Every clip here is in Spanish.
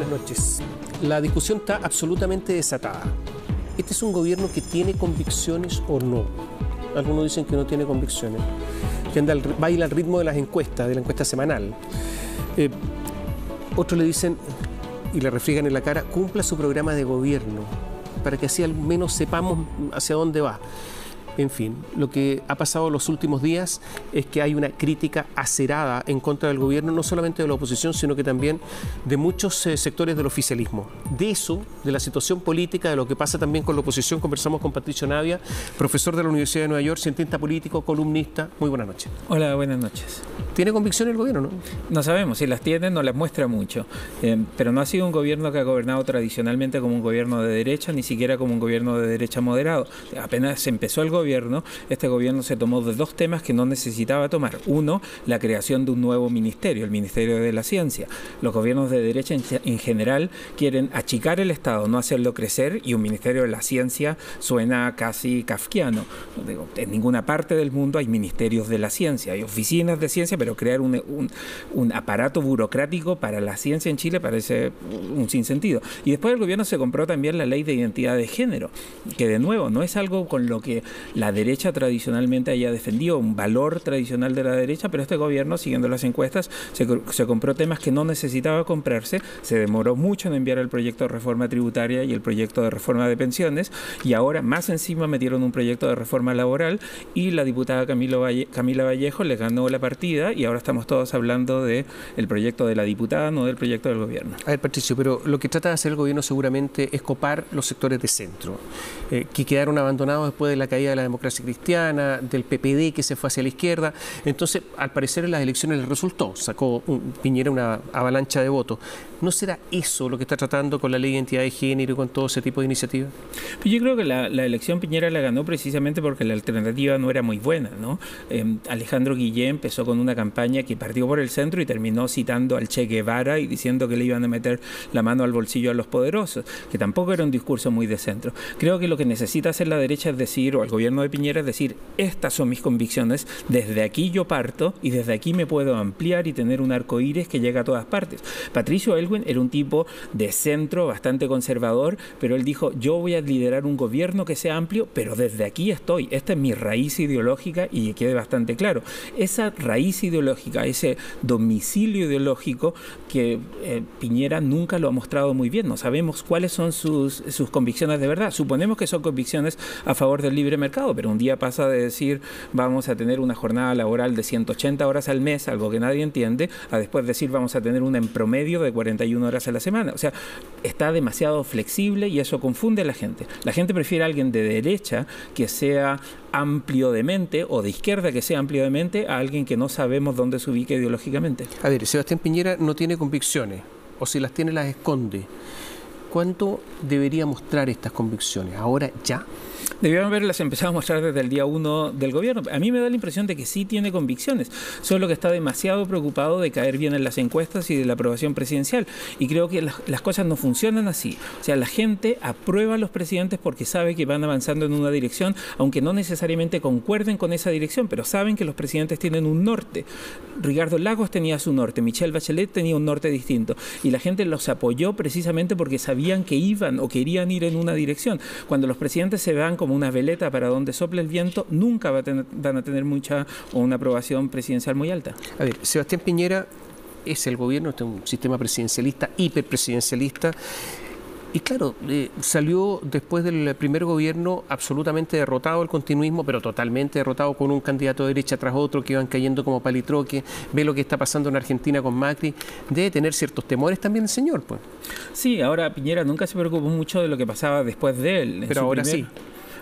noches. La discusión está absolutamente desatada. ¿Este es un gobierno que tiene convicciones o no? Algunos dicen que no tiene convicciones, que baila al ritmo de las encuestas, de la encuesta semanal. Otros le dicen, y le refriegan en la cara, cumpla su programa de gobierno, para que así al menos sepamos hacia dónde va. En fin, lo que ha pasado los últimos días es que hay una crítica acerada en contra del gobierno, no solamente de la oposición, sino que también de muchos sectores del oficialismo. De eso, de la situación política, de lo que pasa también con la oposición, conversamos con Patricio Navia, profesor de la Universidad de Nueva York, cientista político, columnista. Muy buenas noches. Hola, buenas noches. ¿Tiene convicción el gobierno, no? No sabemos, si las tiene no las muestra mucho, pero no ha sido un gobierno que ha gobernado tradicionalmente como un gobierno de derecha, ni siquiera como un gobierno de derecha moderado. Apenas empezó el gobierno, este gobierno se tomó de dos temas que no necesitaba tomar. Uno, la creación de un nuevo ministerio, el Ministerio de la Ciencia. Los gobiernos de derecha en general quieren achicar el Estado, no hacerlo crecer, y un Ministerio de la Ciencia suena casi kafkiano. En ninguna parte del mundo hay ministerios de la ciencia, hay oficinas de ciencia, pero crear un aparato burocrático para la ciencia en Chile parece un sinsentido. Y después el gobierno se compró también la ley de identidad de género, que de nuevo no es algo con lo que la derecha tradicionalmente haya defendido, un valor tradicional de la derecha, pero este gobierno, siguiendo las encuestas, se compró temas que no necesitaba comprarse, se demoró mucho en enviar el proyecto de reforma tributaria y el proyecto de reforma de pensiones, y ahora más encima metieron un proyecto de reforma laboral, y la diputada Camila Vallejo le ganó la partida, y ahora estamos todos hablando del proyecto de la diputada, no del proyecto del gobierno. A ver, Patricio, pero lo que trata de hacer el gobierno seguramente es copar los sectores de centro, que quedaron abandonados después de la caída de la democracia cristiana, del PPD que se fue hacia la izquierda. Entonces, al parecer en las elecciones le resultó, sacó Piñera una avalancha de votos. ¿No será eso lo que está tratando con la ley de identidad de género y con todo ese tipo de iniciativas? Pues yo creo que la elección Piñera la ganó precisamente porque la alternativa no era muy buena, ¿no? Alejandro Guillén empezó con una campaña que partió por el centro y terminó citando al Che Guevara y diciendo que le iban a meter la mano al bolsillo a los poderosos, que tampoco era un discurso muy de centro. Creo que lo que necesita hacer la derecha es decir, o el gobierno de Piñera es decir, estas son mis convicciones, desde aquí yo parto y desde aquí me puedo ampliar y tener un arco iris que llega a todas partes. Patricio Aylwin era un tipo de centro, bastante conservador, pero él dijo, yo voy a liderar un gobierno que sea amplio, pero desde aquí estoy. Esta es mi raíz ideológica y que quede bastante claro. Esa raíz ideológica, ese domicilio ideológico que Piñera nunca lo ha mostrado muy bien. No sabemos cuáles son sus convicciones de verdad. Suponemos que son convicciones a favor del libre mercado, pero un día pasa de decir vamos a tener una jornada laboral de 180 horas al mes, algo que nadie entiende, a después decir vamos a tener una en promedio de 41 horas a la semana. O sea, está demasiado flexible y eso confunde a la gente. La gente prefiere a alguien de derecha que sea amplio de mente, o de izquierda que sea amplio de mente, a alguien que no sabemos dónde se ubica ideológicamente. A ver, Sebastián Piñera no tiene convicciones, o si las tiene las esconde. ¿Cuánto debería mostrar estas convicciones? ¿Ahora ya? Debían haberlas empezado a mostrar desde el día 1 del gobierno. A mí me da la impresión de que sí tiene convicciones, solo que está demasiado preocupado de caer bien en las encuestas y de la aprobación presidencial. Y creo que las cosas no funcionan así. O sea, la gente aprueba a los presidentes porque sabe que van avanzando en una dirección, aunque no necesariamente concuerden con esa dirección, pero saben que los presidentes tienen un norte. Ricardo Lagos tenía su norte, Michelle Bachelet tenía un norte distinto, y la gente los apoyó precisamente porque sabían que iban o querían ir en una dirección. Cuando los presidentes se van como una veleta para donde sopla el viento, nunca van a tener mucha o una aprobación presidencial muy alta. A ver, Sebastián Piñera es el gobierno, este es un sistema presidencialista, hiperpresidencialista, y claro, salió después del primer gobierno absolutamente derrotado el continuismo, pero totalmente derrotado, con un candidato de derecha tras otro que iban cayendo como palitroque. Ve lo que está pasando en Argentina con Macri. Debe tener ciertos temores también el señor, pues. Sí, ahora Piñera nunca se preocupó mucho de lo que pasaba después de él. Pero ahora sí.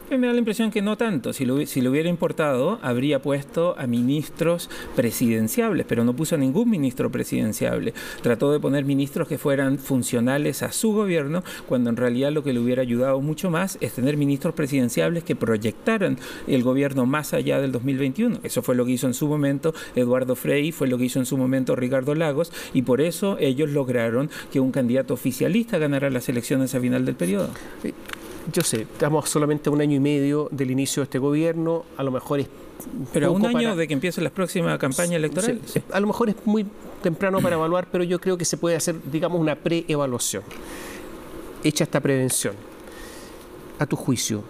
Me da la impresión que no tanto. Si le hubiera importado, habría puesto a ministros presidenciables, pero no puso a ningún ministro presidenciable. Trató de poner ministros que fueran funcionales a su gobierno, cuando en realidad lo que le hubiera ayudado mucho más es tener ministros presidenciables que proyectaran el gobierno más allá del 2021. Eso fue lo que hizo en su momento Eduardo Frei, fue lo que hizo en su momento Ricardo Lagos, y por eso ellos lograron que un candidato oficialista ganara las elecciones a final del periodo. Yo sé, estamos solamente a 1 año y medio del inicio de este gobierno, a lo mejor es... Pero a 1 año de que empiece la próxima campaña electoral. Sí. A lo mejor es muy temprano para evaluar, pero yo creo que se puede hacer, digamos, una preevaluación. Hecha esta prevención. A tu juicio,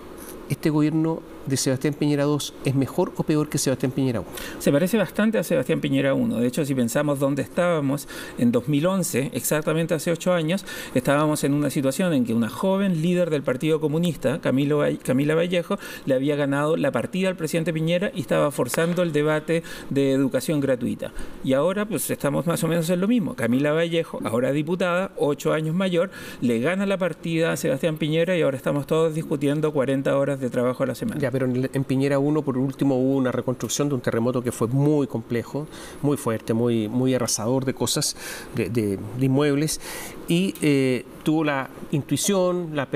¿este gobierno de Sebastián Piñera II es mejor o peor que Sebastián Piñera I? Se parece bastante a Sebastián Piñera I. De hecho, si pensamos dónde estábamos en 2011, exactamente hace 8 años, estábamos en una situación en que una joven líder del Partido Comunista, Camila Vallejo, le había ganado la partida al presidente Piñera y estaba forzando el debate de educación gratuita. Y ahora pues estamos más o menos en lo mismo. Camila Vallejo, ahora diputada, 8 años mayor, le gana la partida a Sebastián Piñera y ahora estamos todos discutiendo 40 horas de trabajo a la semana. Ya, pero en Piñera 1, por último, hubo una reconstrucción de un terremoto que fue muy complejo, muy fuerte, muy arrasador de cosas, de inmuebles, y tuvo la intuición, la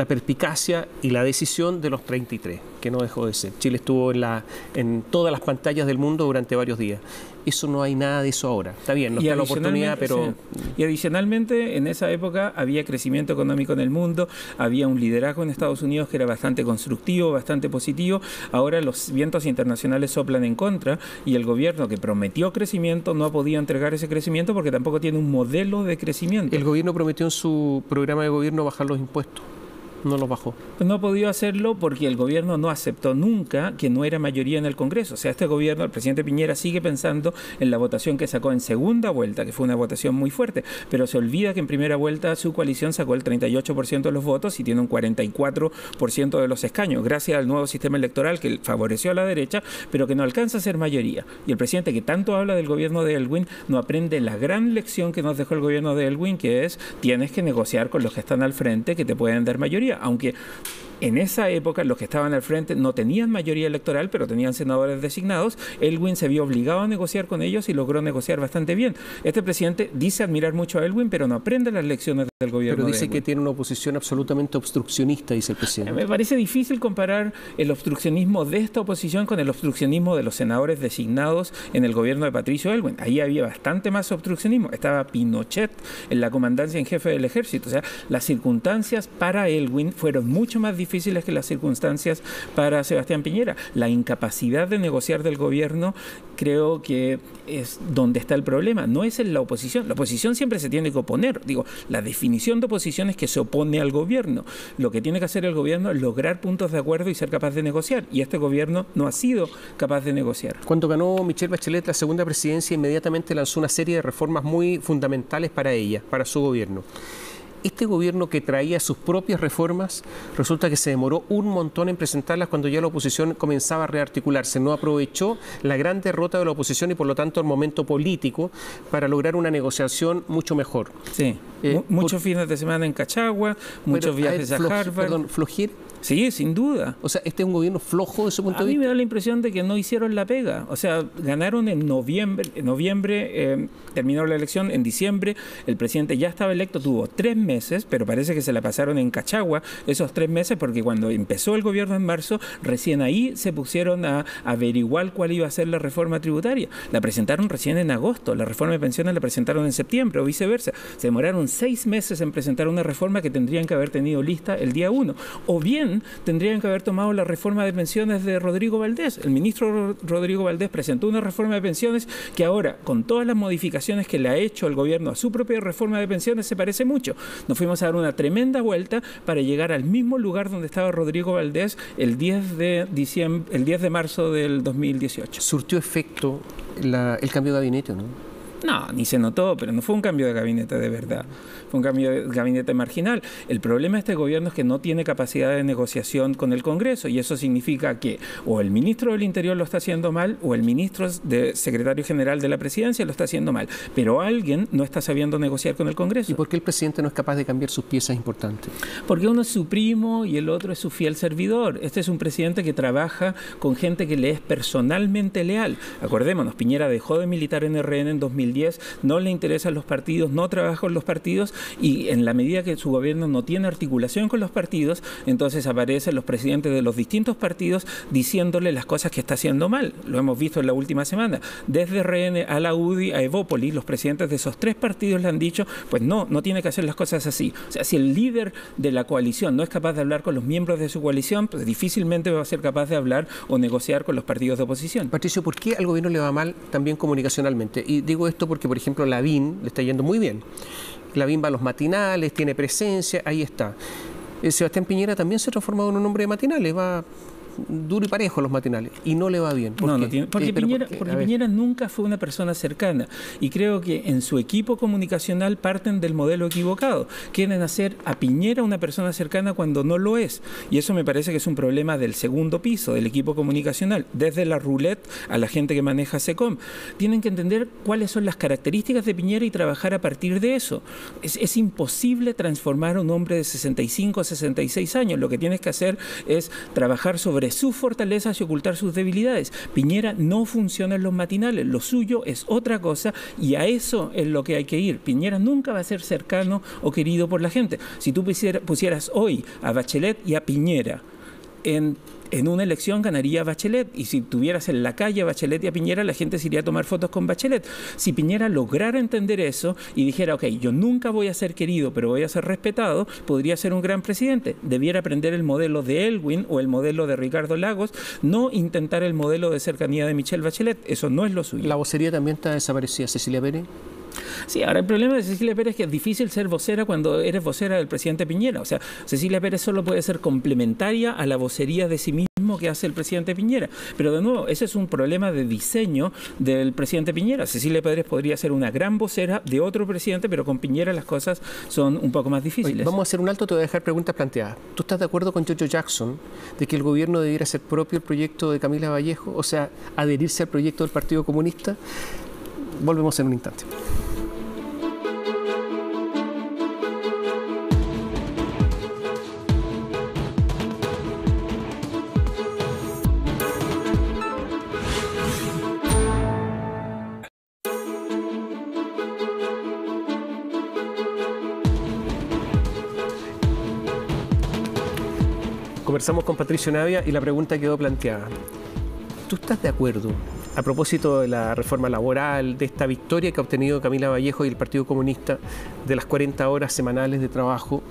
perspicacia y la decisión de los 33, que no dejó de ser. Chile estuvo en todas las pantallas del mundo durante varios días. Eso no hay nada de eso ahora. Está bien, no está la oportunidad, pero... Sí. Y adicionalmente, en esa época había crecimiento económico en el mundo, había un liderazgo en Estados Unidos que era bastante constructivo, bastante positivo. Ahora los vientos internacionales soplan en contra y el gobierno que prometió crecimiento no ha podido entregar ese crecimiento porque tampoco tiene un modelo de crecimiento. El gobierno prometió en su programa de gobierno bajar los impuestos. No los bajó. No ha podido hacerlo porque el gobierno no aceptó nunca que no era mayoría en el Congreso. O sea, este gobierno, el presidente Piñera sigue pensando en la votación que sacó en segunda vuelta, que fue una votación muy fuerte, pero se olvida que en primera vuelta su coalición sacó el 38% de los votos y tiene un 44% de los escaños, gracias al nuevo sistema electoral que favoreció a la derecha, pero que no alcanza a ser mayoría. Y el presidente que tanto habla del gobierno de Aylwin no aprende la gran lección que nos dejó el gobierno de Aylwin, que es tienes que negociar con los que están al frente que te pueden dar mayoría. Aunque en esa época los que estaban al frente no tenían mayoría electoral, pero tenían senadores designados, Aylwin se vio obligado a negociar con ellos y logró negociar bastante bien. Este presidente dice admirar mucho a Aylwin, pero no aprende las lecciones del gobierno. Pero dice que tiene una oposición absolutamente obstruccionista, dice el presidente. Me parece difícil comparar el obstruccionismo de esta oposición con el obstruccionismo de los senadores designados en el gobierno de Patricio Aylwin. Ahí había bastante más obstruccionismo. Estaba Pinochet en la comandancia en jefe del ejército. O sea, las circunstancias para Aylwin fueron mucho más difíciles que las circunstancias para Sebastián Piñera. La incapacidad de negociar del gobierno creo que es donde está el problema. No es en la oposición. La oposición siempre se tiene que oponer. Digo, la definición de oposición es que se opone al gobierno. Lo que tiene que hacer el gobierno es lograr puntos de acuerdo y ser capaz de negociar. Y este gobierno no ha sido capaz de negociar. Cuando ganó Michelle Bachelet la segunda presidencia, inmediatamente lanzó una serie de reformas muy fundamentales para ella, para su gobierno. Este gobierno que traía sus propias reformas, resulta que se demoró un montón en presentarlas cuando ya la oposición comenzaba a rearticularse. No aprovechó la gran derrota de la oposición y por lo tanto el momento político para lograr una negociación mucho mejor. Sí, muchos fines de semana en Cachagua, muchos viajes a Harvard. Perdón, ¿flojir? Sí, sin duda. O sea, este es un gobierno flojo de su punto de vista. A mí me da la impresión de que no hicieron la pega. O sea, ganaron en noviembre, terminó la elección en diciembre, el presidente ya estaba electo, tuvo 3 meses, pero parece que se la pasaron en Cachagua esos 3 meses porque cuando empezó el gobierno en marzo, recién ahí se pusieron a averiguar cuál iba a ser la reforma tributaria. La presentaron recién en agosto, la reforma de pensiones la presentaron en septiembre o viceversa. Se demoraron 6 meses en presentar una reforma que tendrían que haber tenido lista el día 1. O bien tendrían que haber tomado la reforma de pensiones de Rodrigo Valdés. El ministro Rodrigo Valdés presentó una reforma de pensiones que ahora, con todas las modificaciones que le ha hecho el gobierno a su propia reforma de pensiones, se parece mucho. Nos fuimos a dar una tremenda vuelta para llegar al mismo lugar donde estaba Rodrigo Valdés el 10 de marzo del 2018. ¿Surtió efecto el cambio de gabinete, no? No, ni se notó, pero no fue un cambio de gabinete de verdad. Fue un cambio de gabinete marginal. El problema de este gobierno es que no tiene capacidad de negociación con el Congreso y eso significa que o el ministro del Interior lo está haciendo mal o el ministro secretario general de la Presidencia lo está haciendo mal. Pero alguien no está sabiendo negociar con el Congreso. ¿Y por qué el presidente no es capaz de cambiar sus piezas importantes? Porque uno es su primo y el otro es su fiel servidor. Este es un presidente que trabaja con gente que le es personalmente leal. Acordémonos, Piñera dejó de militar en RN en 2010 2010, no le interesan los partidos, no trabaja con los partidos, y en la medida que su gobierno no tiene articulación con los partidos, entonces aparecen los presidentes de los distintos partidos diciéndole las cosas que está haciendo mal. Lo hemos visto en la última semana. Desde RN a la UDI, a Evópolis, los presidentes de esos 3 partidos le han dicho, pues no tiene que hacer las cosas así. O sea, si el líder de la coalición no es capaz de hablar con los miembros de su coalición, pues difícilmente va a ser capaz de hablar o negociar con los partidos de oposición. Patricio, ¿por qué al gobierno le va mal también comunicacionalmente? Y digo esto porque, por ejemplo, Lavín le está yendo muy bien. Lavín va a los matinales, tiene presencia, ahí está. Sebastián Piñera también se ha transformado en un hombre de matinales, va duro y parejo los matinales, y no le va bien. Porque Piñera nunca fue una persona cercana, y creo que en su equipo comunicacional parten del modelo equivocado. Quieren hacer a Piñera una persona cercana cuando no lo es, y eso me parece que es un problema del segundo piso, del equipo comunicacional, desde la roulette a la gente que maneja SECOM. Tienen que entender cuáles son las características de Piñera y trabajar a partir de eso. Es imposible transformar a un hombre de 65 o 66 años. Lo que tienes que hacer es trabajar sobre sus fortalezas y ocultar sus debilidades. Piñera no funciona en los matinales, lo suyo es otra cosa, y a eso es lo que hay que ir. Piñera nunca va a ser cercano o querido por la gente. Si tú pusieras hoy a Bachelet y a Piñera en una elección, ganaría Bachelet, y si tuvieras en la calle a Bachelet y a Piñera, la gente se iría a tomar fotos con Bachelet. Si Piñera lograra entender eso y dijera, ok, yo nunca voy a ser querido, pero voy a ser respetado, podría ser un gran presidente. Debiera aprender el modelo de Elwin o el modelo de Ricardo Lagos, no intentar el modelo de cercanía de Michelle Bachelet. Eso no es lo suyo. La vocería también está desaparecida. Cecilia Pérez. Sí, ahora el problema de Cecilia Pérez es que es difícil ser vocera cuando eres vocera del presidente Piñera. O sea, Cecilia Pérez solo puede ser complementaria a la vocería de sí mismo que hace el presidente Piñera. Pero de nuevo, ese es un problema de diseño del presidente Piñera. Cecilia Pérez podría ser una gran vocera de otro presidente, pero con Piñera las cosas son un poco más difíciles. Oye, vamos a hacer un alto, te voy a dejar preguntas planteadas. ¿Tú estás de acuerdo con Giorgio Jackson de que el gobierno debiera hacer propio el proyecto de Camila Vallejo? O sea, adherirse al proyecto del Partido Comunista. Volvemos en un instante. Conversamos con Patricio Navia y la pregunta quedó planteada. ¿Tú estás de acuerdo, a propósito de la reforma laboral, de esta victoria que ha obtenido Camila Vallejo y el Partido Comunista, de las 40 horas semanales de trabajo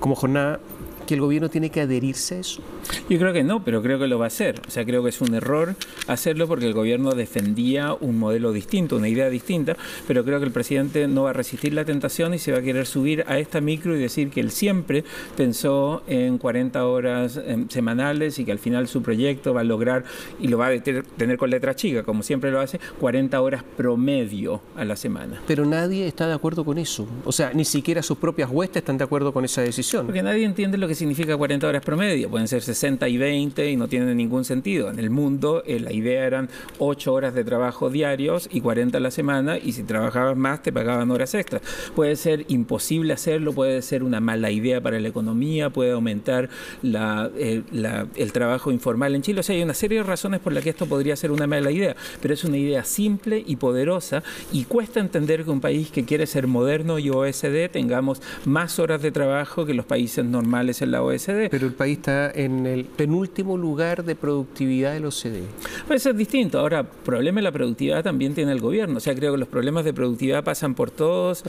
como jornada, que el gobierno tiene que adherirse a eso? Yo creo que no, pero creo que lo va a hacer. O sea, creo que es un error hacerlo porque el gobierno defendía un modelo distinto, una idea distinta, pero creo que el presidente no va a resistir la tentación y se va a querer subir a esta micro y decir que él siempre pensó en 40 horas semanales y que al final su proyecto va a lograr, y lo va a tener con letra chica, como siempre lo hace, 40 horas promedio a la semana. Pero nadie está de acuerdo con eso. O sea, ni siquiera sus propias huestes están de acuerdo con esa decisión. Porque nadie entiende lo que significa 40 horas promedio. Pueden ser 60 y 20 y no tienen ningún sentido. En el mundo la idea eran 8 horas de trabajo diarios y 40 a la semana, y si trabajabas más te pagaban horas extras. Puede ser imposible hacerlo, puede ser una mala idea para la economía, puede aumentar el trabajo informal en Chile. O sea, hay una serie de razones por las que esto podría ser una mala idea, pero es una idea simple y poderosa, y cuesta entender que un país que quiere ser moderno y OECD tengamos más horas de trabajo que los países normales en la OECD. Pero el país está en el penúltimo lugar de productividad de la OCDE. Pues es distinto. Ahora, problema de la productividad también tiene el gobierno. O sea, creo que los problemas de productividad pasan por todas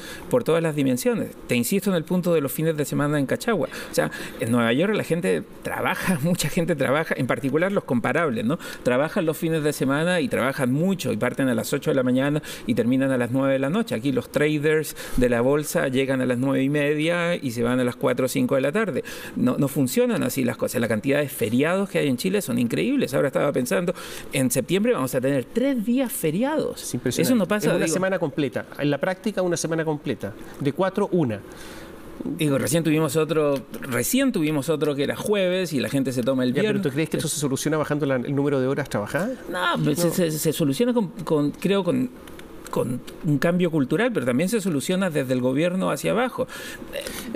las dimensiones. Te insisto en el punto de los fines de semana en Cachagua. O sea, en Nueva York la gente trabaja, mucha gente trabaja, en particular los comparables, ¿no? Trabajan los fines de semana y trabajan mucho y parten a las 8 de la mañana y terminan a las 9 de la noche. Aquí los traders de la bolsa llegan a las 9:30 y se van a las 4 o 5 de la tarde. No funcionan así las cosas. La cantidad de feriados que hay en Chile son increíbles. Ahora estaba pensando, en septiembre vamos a tener 3 días feriados. Es impresionante. Eso no pasa. Es una semana completa. En la práctica, una semana completa. De 4, 1. Digo, recién tuvimos otro que era jueves y la gente se toma el viernes. ¿Pero tú crees que eso se soluciona bajando el número de horas trabajadas? No. Se soluciona con con un cambio cultural, pero también se soluciona desde el gobierno hacia abajo.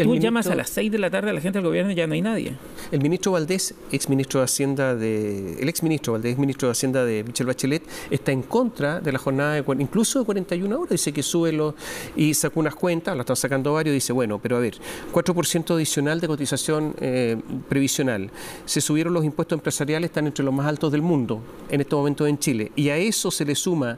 Tú llamas a las 6 de la tarde a la gente del gobierno y ya no hay nadie. El ministro Valdés, el exministro de Hacienda de Michelle Bachelet, está en contra de la jornada incluso de 41 horas. Dice que y sacó unas cuentas, la están sacando varios, dice, bueno, pero a ver, 4% adicional de cotización previsional. Se subieron los impuestos empresariales, están entre los más altos del mundo en este momento en Chile. Y a eso se le suma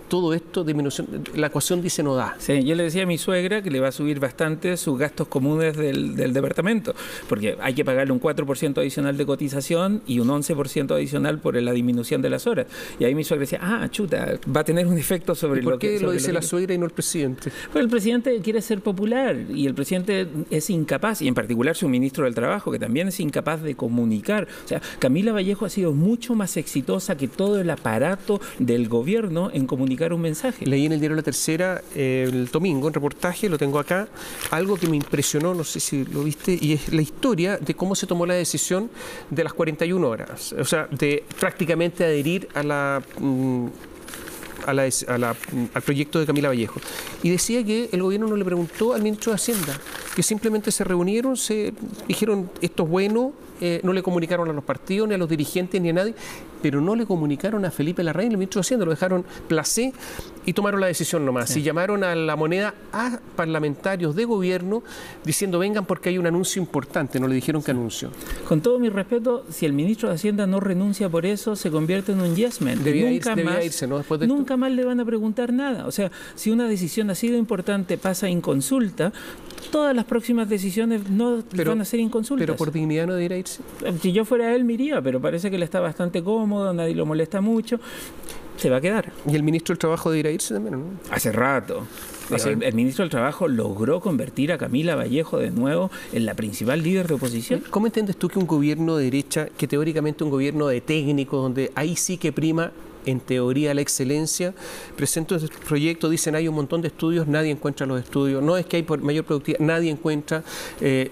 todo esto, disminución, la ecuación dice no da. Sí, yo le decía a mi suegra que le va a subir bastante sus gastos comunes del departamento, porque hay que pagarle un 4% adicional de cotización y un 11% adicional por la disminución de las horas. Y ahí mi suegra decía, chuta, va a tener un efecto sobre lo que... ¿Por qué lo dice la suegra y no el presidente? Pues el presidente quiere ser popular y el presidente es incapaz, y en particular su ministro del Trabajo, que también es incapaz de comunicar. O sea, Camila Vallejo ha sido mucho más exitosa que todo el aparato del gobierno en comunicar un mensaje. Leí en el diario La Tercera el domingo, un reportaje, lo tengo acá, algo que me impresionó, no sé si lo viste, y es la historia de cómo se tomó la decisión de las 41 horas, o sea, de prácticamente adherir al proyecto de Camila Vallejo. Y decía que el gobierno no le preguntó al ministro de Hacienda, que simplemente se reunieron, se dijeron esto es bueno, no le comunicaron a los partidos, ni a los dirigentes, ni a nadie, pero no le comunicaron a Felipe Larraín, el ministro de Hacienda, lo dejaron placé y tomaron la decisión nomás. Sí. Y llamaron a La Moneda a parlamentarios de gobierno diciendo vengan porque hay un anuncio importante, no le dijeron qué anuncio. Con todo mi respeto, si el ministro de Hacienda no renuncia por eso, se convierte en un yes man. Debía irse, ¿no? Después de nunca más le van a preguntar nada. O sea, si una decisión así de importante pasa inconsulta, todas las próximas decisiones no van a ser inconsultas. Pero por dignidad no debería irse. Si yo fuera él, me iría, pero parece que él está bastante cómodo, nadie lo molesta mucho. Se va a quedar. ¿Y el ministro del Trabajo debería irse también, no? Hace rato. El ministro del Trabajo logró convertir a Camila Vallejo de nuevo en la principal líder de oposición. ¿Cómo entiendes tú que un gobierno de derecha, que teóricamente un gobierno de técnicos, donde ahí sí que prima en teoría la excelencia, presenta este proyecto, dicen hay un montón de estudios, nadie encuentra los estudios, no es que hay mayor productividad, nadie encuentra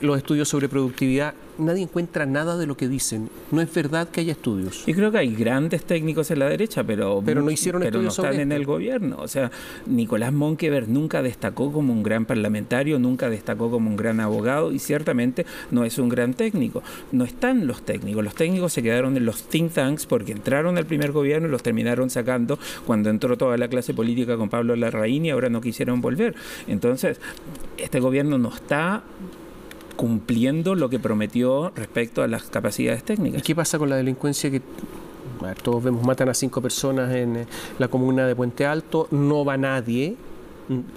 los estudios sobre productividad, nadie encuentra nada de lo que dicen. No es verdad que haya estudios. Yo creo que hay grandes técnicos en la derecha, pero no hicieron estudios sobre están en el gobierno. O sea, Nicolás Monkever nunca destacó como un gran parlamentario, nunca destacó como un gran abogado y ciertamente no es un gran técnico. No están los técnicos se quedaron en los think tanks porque entraron al primer gobierno y los terminaron sacando cuando entró toda la clase política con Pablo Larraín y ahora no quisieron volver. Entonces, este gobierno no está cumpliendo lo que prometió respecto a las capacidades técnicas. ¿Y qué pasa con la delincuencia que todos vemos, matan a 5 personas en la comuna de Puente Alto, no va nadie?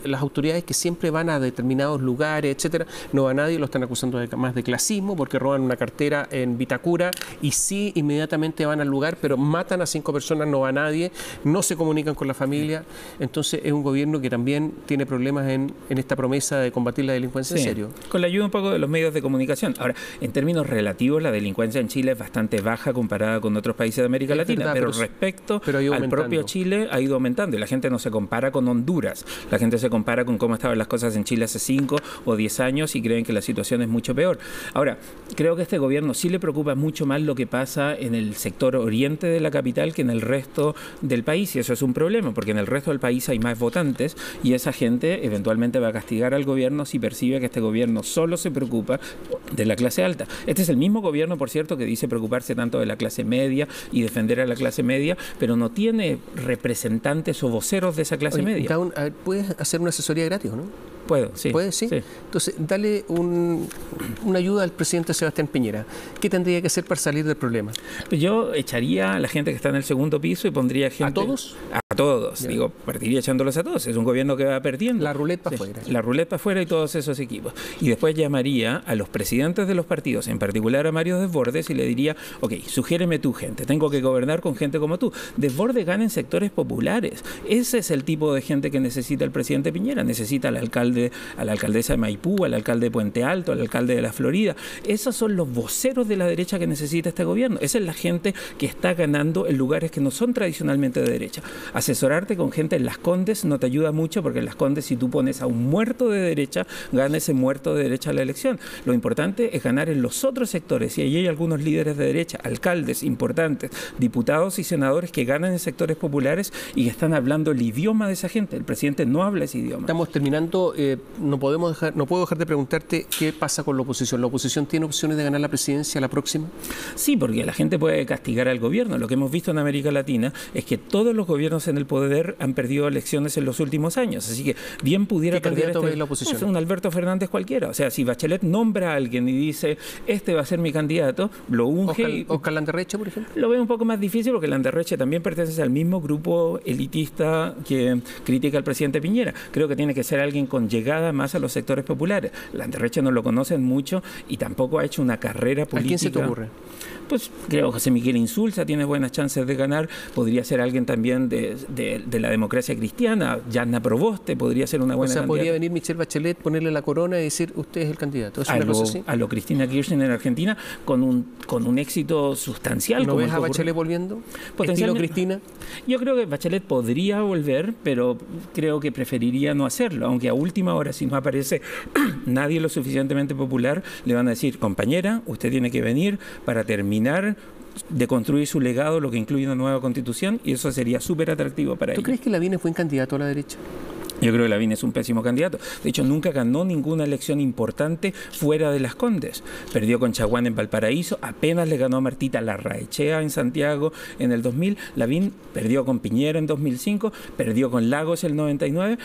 Las autoridades que siempre van a determinados lugares, etcétera, no va nadie, lo están acusando más de clasismo porque roban una cartera en Vitacura y sí inmediatamente van al lugar, pero matan a 5 personas, no va nadie, no se comunican con la familia. Entonces es un gobierno que también tiene problemas en esta promesa de combatir la delincuencia en serio. Con la ayuda un poco de los medios de comunicación. Ahora, en términos relativos, la delincuencia en Chile es bastante baja comparada con otros países de América Latina, verdad, pero respecto al propio Chile ha ido aumentando y la gente no se compara con Honduras. La gente se compara con cómo estaban las cosas en Chile hace 5 o 10 años y creen que la situación es mucho peor. Ahora, creo que a este gobierno sí le preocupa mucho más lo que pasa en el sector oriente de la capital que en el resto del país, y eso es un problema, porque en el resto del país hay más votantes y esa gente eventualmente va a castigar al gobierno si percibe que este gobierno solo se preocupa de la clase alta. Este es el mismo gobierno, por cierto, que dice preocuparse tanto de la clase media y defender a la clase media, pero no tiene representantes o voceros de esa clase media. Dawn, ¿puedes hacer una asesoría gratis o no? Puedo, sí. ¿Puedes? Sí. Entonces, dale una ayuda al presidente Sebastián Piñera. ¿Qué tendría que hacer para salir del problema? Yo echaría a la gente que está en el segundo piso y pondría gente... ¿A todos? A todos. Ya. Digo, partiría echándolos a todos. Es un gobierno que va perdiendo. La ruleta para afuera. La ruleta para afuera y todos esos equipos. Y después llamaría a los presidentes de los partidos, en particular a Mario Desbordes, y le diría, ok, sugiéreme tu gente. Tengo que gobernar con gente como tú. Desbordes gana en sectores populares. Ese es el tipo de gente que necesita el presidente Piñera. Necesita al alcalde, a la alcaldesa de Maipú, al alcalde de Puente Alto, al alcalde de la Florida. Esos son los voceros de la derecha que necesita este gobierno. Esa es la gente que está ganando en lugares que no son tradicionalmente de derecha. Asesorarte con gente en Las Condes no te ayuda mucho, porque en Las Condes, si tú pones a un muerto de derecha, gana ese muerto de derecha la elección. Lo importante es ganar en los otros sectores, y ahí hay algunos líderes de derecha, alcaldes importantes, diputados y senadores que ganan en sectores populares y que están hablando el idioma de esa gente. El presidente no habla ese idioma. Estamos terminando, no puedo dejar de preguntarte qué pasa con la oposición. ¿La oposición tiene opciones de ganar la presidencia la próxima? Sí, porque la gente puede castigar al gobierno. Lo que hemos visto en América Latina es que todos los gobiernos en el poder han perdido elecciones en los últimos años, así que bien pudiera perder la oposición. Un Alberto Fernández cualquiera. O sea, si Bachelet nombra a alguien y dice, este va a ser mi candidato, lo unge. ¿Oscar Landerreche, por ejemplo? Lo veo un poco más difícil, porque Landerreche también pertenece al mismo grupo elitista que critica al presidente Piñera. Creo que tiene que ser alguien con llegada más a los sectores populares. Landerreche no lo conocen mucho y tampoco ha hecho una carrera política. ¿A quién se te ocurre? Pues creo que José Miguel Insulza tiene buenas chances de ganar. Podría ser alguien también de la democracia cristiana. Yanna Proboste podría ser una buena candidata. Podría venir Michelle Bachelet, ponerle la corona y decir, usted es el candidato. ¿Es una cosa así? A lo Cristina Kirchner en Argentina, con un éxito sustancial. ¿No ves a Bachelet volviendo? ¿Estilo Cristina? Yo creo que Bachelet podría volver, pero creo que preferiría no hacerlo. Aunque a última hora, si no aparece nadie lo suficientemente popular, le van a decir, compañera, usted tiene que venir para terminar de construir su legado, lo que incluye una nueva constitución, y eso sería súper atractivo para ella. ¿Tú crees que Lavín es buen candidato a la derecha? Yo creo que Lavín es un pésimo candidato. De hecho, nunca ganó ninguna elección importante fuera de Las Condes. Perdió con Chaguán en Valparaíso, apenas le ganó a Martita Larraechea en Santiago en el 2000. Lavín perdió con Piñera en 2005, perdió con Lagos el 99.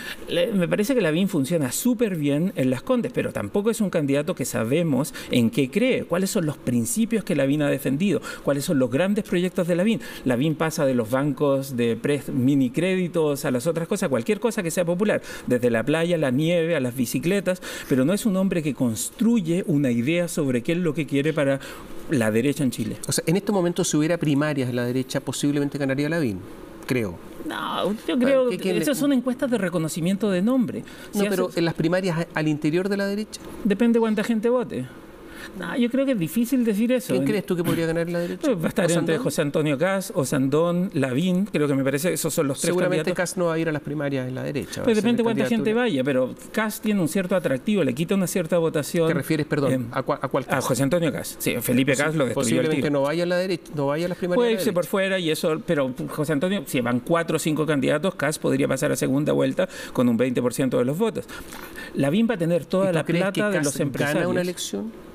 Me parece que Lavín funciona súper bien en Las Condes, pero tampoco es un candidato que sabemos en qué cree, cuáles son los principios que Lavín ha defendido, cuáles son los grandes proyectos de Lavín. Lavín pasa de los bancos de mini créditos a las otras cosas, cualquier cosa que sea popular, desde la playa, la nieve, a las bicicletas, pero no es un hombre que construye una idea sobre qué es lo que quiere para la derecha en Chile. O sea, en estos momentos, si hubiera primarias de la derecha, posiblemente ganaría Lavín, creo. No, yo creo que esas son encuestas de reconocimiento de nombre. Pero en las primarias al interior de la derecha. Depende cuánta gente vote. No, yo creo que es difícil decir eso. ¿Quién crees tú que podría ganar la derecha? Va a estar entre José Antonio Kast, Osandón, Lavín. Creo que me parece que esos son los tres candidatos. Seguramente Kast no va a ir a las primarias en la derecha. Pues depende cuánta gente vaya, pero Kast tiene un cierto atractivo, le quita una cierta votación. ¿Te refieres, perdón, a cuál Kast? A José Antonio Kast. Sí, Felipe Kast lo destruyó. Posiblemente no vaya a la derecha, no vaya a las primarias. Puede irse por fuera y eso, pero José Antonio, si van 4 o 5 candidatos, Kast podría pasar a segunda vuelta con un 20% de los votos. Lavín va a tener toda la plata de los empresarios. ¿Gana una elección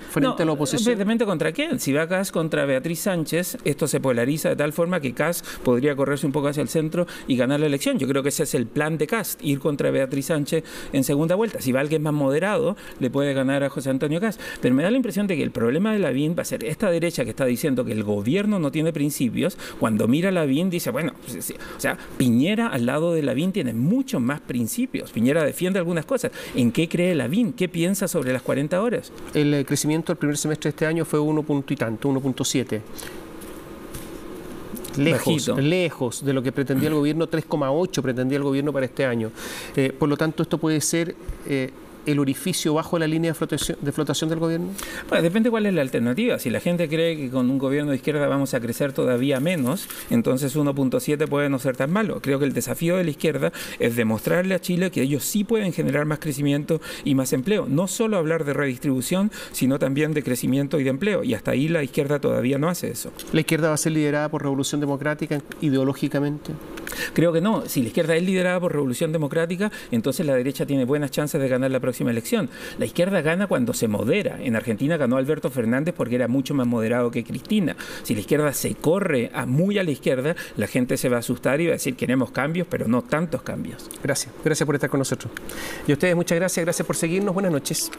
frente a la oposición? Depende contra quién. Si va Kast contra Beatriz Sánchez, esto se polariza de tal forma que Kast podría correrse un poco hacia el centro y ganar la elección. Yo creo que ese es el plan de Kast, ir contra Beatriz Sánchez en segunda vuelta. Si va alguien más moderado, le puede ganar a José Antonio Kast. Pero me da la impresión de que el problema de Lavín va a ser esta derecha que está diciendo que el gobierno no tiene principios. Cuando mira a Lavín dice, bueno, o sea, Piñera al lado de Lavín tiene muchos más principios. Piñera defiende algunas cosas. ¿En qué cree Lavín? ¿Qué piensa sobre las 40 horas? El crecimiento el primer semestre de este año fue 1.7. Lejos de lo que pretendía el gobierno, 3,8 pretendía el gobierno para este año. Por lo tanto, esto puede ser el orificio bajo la línea de flotación del gobierno? Pues depende cuál es la alternativa. Si la gente cree que con un gobierno de izquierda vamos a crecer todavía menos, entonces 1.7 puede no ser tan malo. Creo que el desafío de la izquierda es demostrarle a Chile que ellos sí pueden generar más crecimiento y más empleo. No solo hablar de redistribución, sino también de crecimiento y de empleo. Y hasta ahí la izquierda todavía no hace eso. ¿La izquierda va a ser liderada por Revolución Democrática ideológicamente? Creo que no. Si la izquierda es liderada por Revolución Democrática, entonces la derecha tiene buenas chances de ganar la próxima elección. La izquierda gana cuando se modera. En Argentina ganó Alberto Fernández porque era mucho más moderado que Cristina. Si la izquierda se corre muy a la izquierda, la gente se va a asustar y va a decir queremos cambios, pero no tantos cambios. Gracias por estar con nosotros. Y a ustedes muchas gracias por seguirnos. Buenas noches.